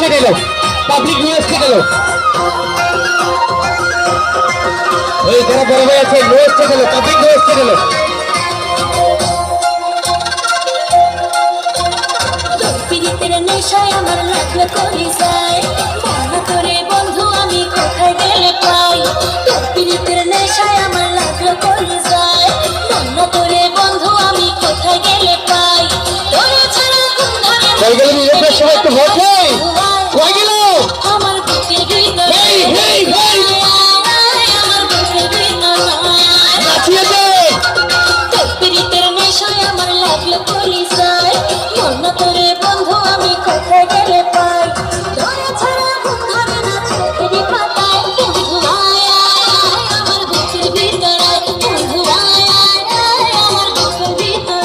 এসে গেল, পাবলিক নিয়ে এসে গেল, ওই যারা বড় ভাই আছে নিয়ে এসে গেল, পাবলিক নিয়ে এসে গেল। নেশায় আমার লাগলো করে যায় মনে করে বন্ধু আমি কোথায় গেলে পাই তোর পীড়িতের নেশায় আমার লাগলো করে যায় মনে করে বন্ধু আমি কোথায় গেলে পাই তোর ছাড়া ঘুম ধরে কই গেল নিজের সময় একটু ভোট নেই কই গেল আমার বুকের ভিতরে আমার বুকের ভিতরে নাচিয়ে দে তোর পীড়িতের নেশায় আমার লাগলো করে যায় মনে করে বন্ধু আমি কোথায় গেলে পাই তোর ছাড়া ঘুম ধরে না চোখেরই পাতায় বন্ধু আয় আমার বুকের ভিতরে বন্ধু আয় আমার বুকের ভিতরে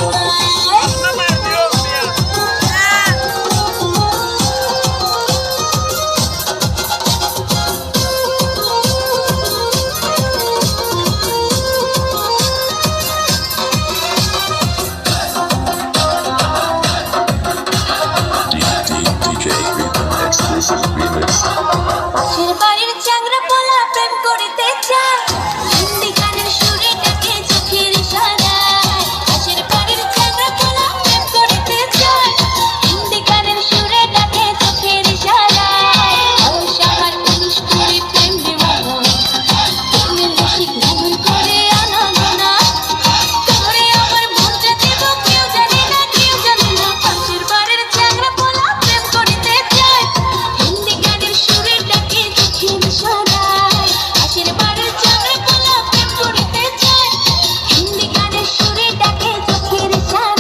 পাশের বাড়ির চ্যাংড়া পোলা প্রেম করিতে চায় হিন্দি গানের সুরে ডাকে চোখের ইশারায় পাশের বাড়ির চ্যাংড়া পোলা প্রেম করিতে চায় হিন্দি গানের সুরে ডাকে চোখের ইশারায় আলস আমার পুরুষ করে প্রেম বিমোহন প্রেমের রসিক ভ্রমণ করে আনন্দ না তোরে আমার মনটা দেব কেউ জানে না পাশের বাড়ির চ্যাংড়া পোলা প্রেম করিতে চায় হিন্দি গানের সুরে ডাকে চোখের ইশারায় পাশের বাড়ির চ্যাংড়া পোলা প্রেম করিতে চায় হিন্দি গানের সুরে ডাকে চোখের ইশারায়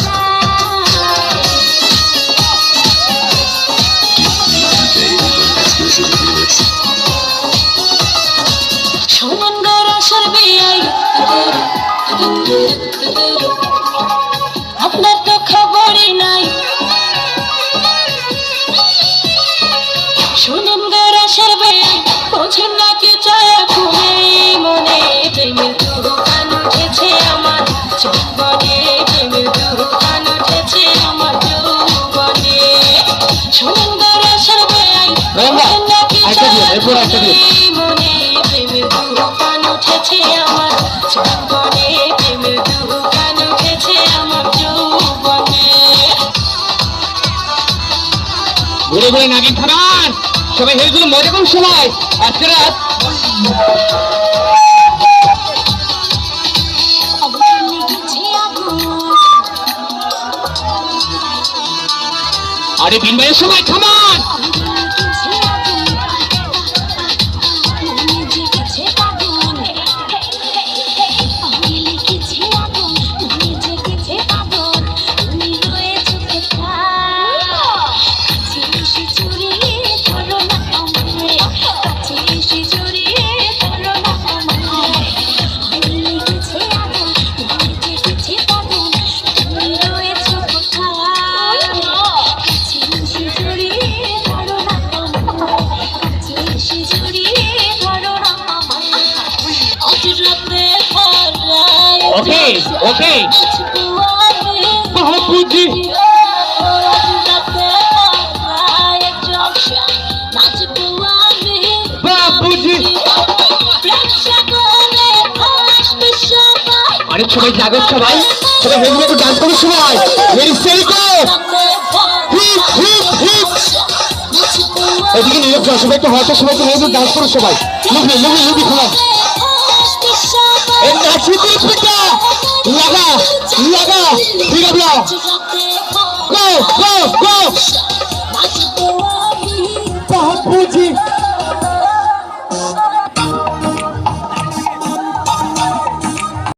শোনেন গো রসের বিয়াই আপনার তো খবরই নাই শোনেন গো রসের বিয়াই বোঝেন না কি চায় ঘুমে মনে প্রেমের দুগান উঠেছে আমার যৌবনে প্রেমের দুগান উঠেছে আমার যৌবনে শোনেন গো রসের বিয়াই বোঝেন না কি চায় মনে প্রেমের দুগান উঠেছে আমার যৌবনে প্রেমের দুগান উঠেছে আমার যৌবনে ঘুরে ঘুরে নাকি থামান সবাই হেলগুলো মজা করুন সবাই আজকে রাত আরে বিন ভাইয়ের সবাই থামান ওকে ওকে বাপুজি বাপুজি আরে সবাই জাগো সবাই সবাই হেলগুলো একটু ডান্স করুন সবাই মেরি সেলকো হিপ হিপ হিপ এদিকে নিয়োগ সবাই একটু হয়তো সবাই একটু হেলগুলো ডান্স করুন সবাই লুবি খোলা এই নাচি পিটা লাগা লাগা ঠিক আছে গো গো গো বাপুজি